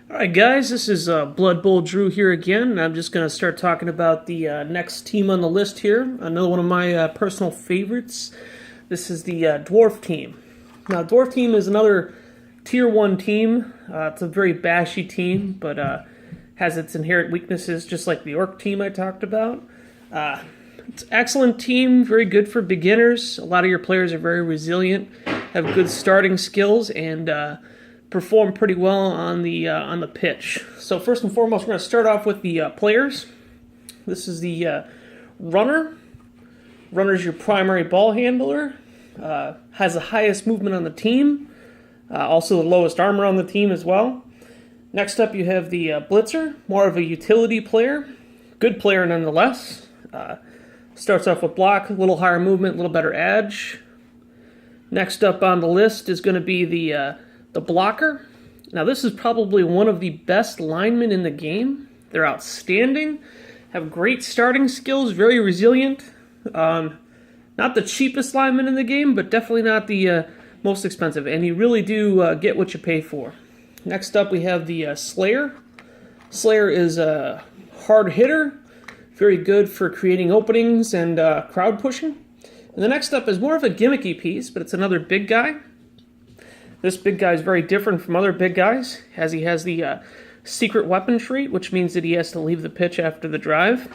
Alright guys, this is Blood Bowl Drew here again, and I'm just going to start talking about the next team on the list here. Another one of my personal favorites. This is the Dwarf team. Now, Dwarf team is another Tier 1 team. It's a very bashy team, but has its inherent weaknesses, just like the Orc team I talked about. It's an excellent team, very good for beginners. A lot of your players are very resilient, have good starting skills, and perform pretty well on the pitch. So first and foremost, we're going to start off with the players. This is the runner. Runner's your primary ball handler. Has the highest movement on the team. Also the lowest armor on the team as well. Next up, you have the blitzer, more of a utility player. Good player nonetheless. Starts off with block, a little higher movement, a little better edge. Next up on the list is going to be the blocker. Now this is probably one of the best linemen in the game. They're outstanding, have great starting skills, very resilient. Not the cheapest lineman in the game, but definitely not the most expensive. And you really do get what you pay for. Next up we have the Slayer. Slayer is a hard hitter, very good for creating openings and crowd pushing. And the next up is more of a gimmicky piece, but it's another big guy. This big guy is very different from other big guys, as he has the secret weapon trait, which means that he has to leave the pitch after the drive.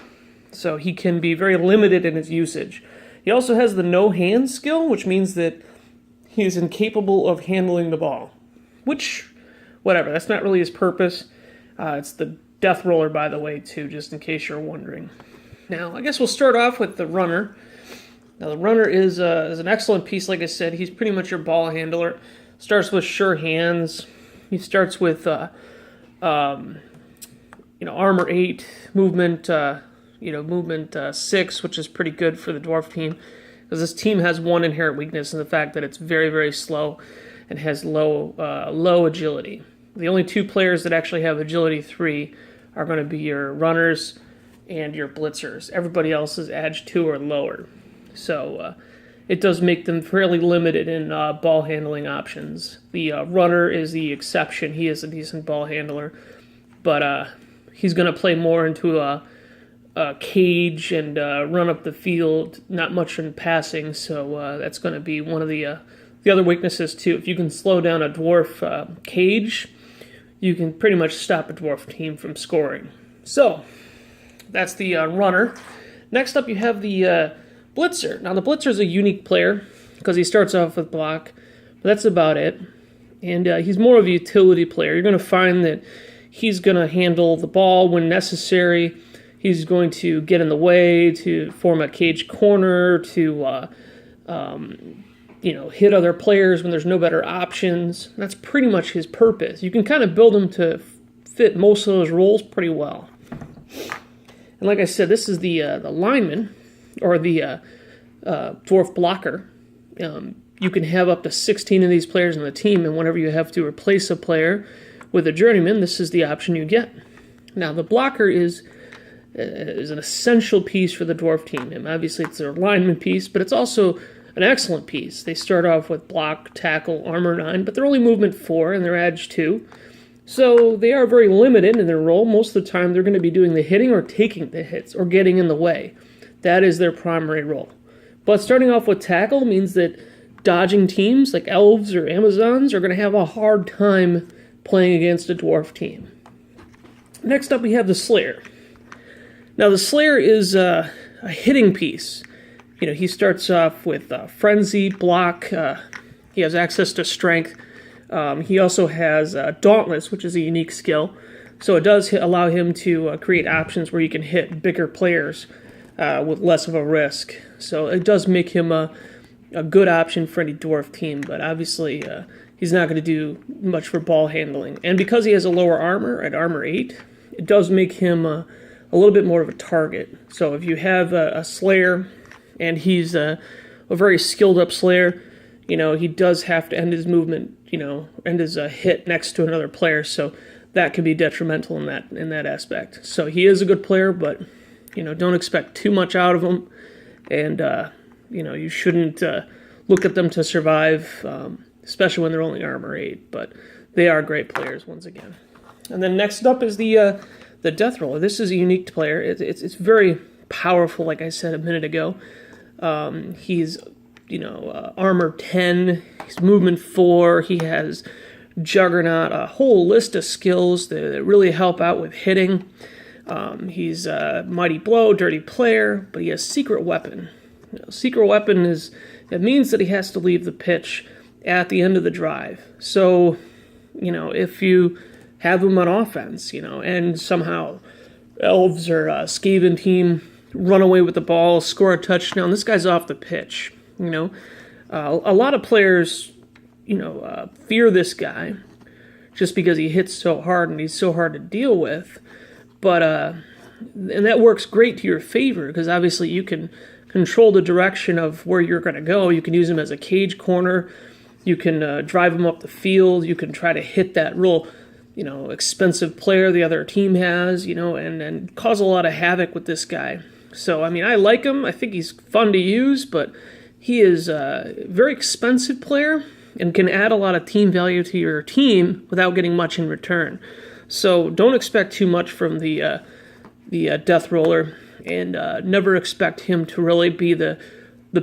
So he can be very limited in his usage. He also has the no-hand skill, which means that he is incapable of handling the ball. Which, whatever, that's not really his purpose. It's the death roller, by the way, too, just in case you're wondering. Now, I guess we'll start off with the runner. Now, the runner is an excellent piece, like I said. He's pretty much your ball handler. Starts with sure hands. He starts with, armor 8, movement, movement 6, which is pretty good for the Dwarf team, because this team has one inherent weakness in the fact that it's very, very slow and has low agility. The only two players that actually have agility 3 are going to be your runners and your blitzers. Everybody else is edge 2 or lower. So it does make them fairly limited in ball handling options. The runner is the exception. He is a decent ball handler, but he's going to play more into a cage and run up the field, not much in passing, so that's going to be one of the other weaknesses too. If you can slow down a Dwarf cage, you can pretty much stop a Dwarf team from scoring. So that's the runner. Next up, you have the blitzer. Now, the blitzer is a unique player because he starts off with block, but that's about it. And he's more of a utility player. You're going to find that he's going to handle the ball when necessary. He's going to get in the way, to form a cage corner, to hit other players when there's no better options. That's pretty much his purpose. You can kind of build him to fit most of those roles pretty well. And like I said, this is the lineman, or the Dwarf blocker. You can have up to 16 of these players on the team, and whenever you have to replace a player with a journeyman, this is the option you get. Now, the blocker is an essential piece for the Dwarf team. And obviously, it's their lineman piece, but it's also an excellent piece. They start off with block, tackle, armor 9, but they're only movement 4, and they're edge 2. So they are very limited in their role. Most of the time, they're going to be doing the hitting or taking the hits or getting in the way. That is their primary role. But starting off with tackle means that dodging teams like elves or Amazons are going to have a hard time playing against a Dwarf team. Next up, we have the Slayer. Now, the Slayer is a hitting piece. He starts off with frenzy, block. He has access to strength. He also has dauntless, which is a unique skill. So it does allow him to create options where you can hit bigger players with less of a risk. So it does make him a good option for any Dwarf team, but obviously he's not going to do much for ball handling. And because he has a lower armor at armor 8, it does make him a little bit more of a target. So if you have a Slayer and he's a very skilled up Slayer, he does have to end his movement, end his hit next to another player. So that can be detrimental in that aspect. So he is a good player, but don't expect too much out of him, and you shouldn't look at them to survive, especially when they're only armor 8. But they are great players once again. And then next up is the Death Roller. This is a unique player. It's very powerful, like I said a minute ago. He's, armor 10, he's movement 4, he has Juggernaut, a whole list of skills that really help out with hitting. He's a Mighty Blow, Dirty Player, but he has Secret Weapon. Secret Weapon it means that he has to leave the pitch at the end of the drive. So, if you have him on offense, and somehow Elves or Skaven team run away with the ball, score a touchdown, this guy's off the pitch. A lot of players, fear this guy just because he hits so hard and he's so hard to deal with. But and that works great to your favor because obviously you can control the direction of where you're going to go. You can use him as a cage corner. You can drive him up the field. You can try to hit that real, expensive player the other team has, and cause a lot of havoc with this guy. So, I like him. I think he's fun to use, but he is a very expensive player and can add a lot of team value to your team without getting much in return. So don't expect too much from the Death Roller, and never expect him to really be the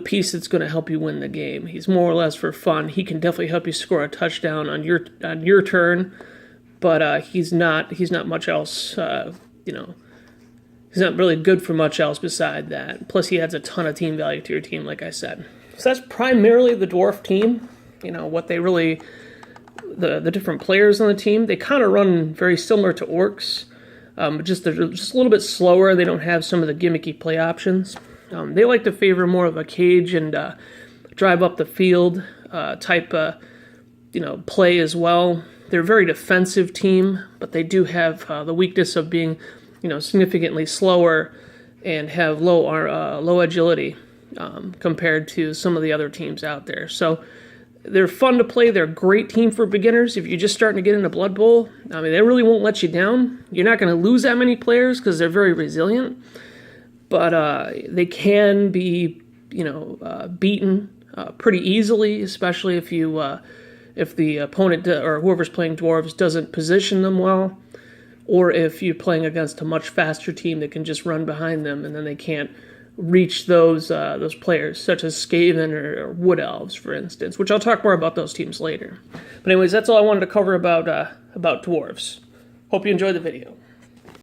piece that's going to help you win the game. He's more or less for fun. He can definitely help you score a touchdown on your turn, but he's not much else. He's not really good for much else beside that. Plus, he adds a ton of team value to your team, like I said. So that's primarily the Dwarf team. What they really, the different players on the team, they kind of run very similar to Orcs. But they're just a little bit slower. They don't have some of the gimmicky play options. They like to favor more of a cage and drive up the field type play as well. They're a very defensive team, but they do have the weakness of being significantly slower and have low agility compared to some of the other teams out there. So they're fun to play. They're a great team for beginners. If you're just starting to get into Blood Bowl, they really won't let you down. You're not going to lose that many players because they're very resilient, but they can be, beaten pretty easily, especially if the opponent or whoever's playing Dwarves doesn't position them well, or if you're playing against a much faster team that can just run behind them and then they can't reach those players, such as Skaven or Wood Elves, for instance, which I'll talk more about those teams later. But anyways, that's all I wanted to cover about Dwarves. Hope you enjoyed the video.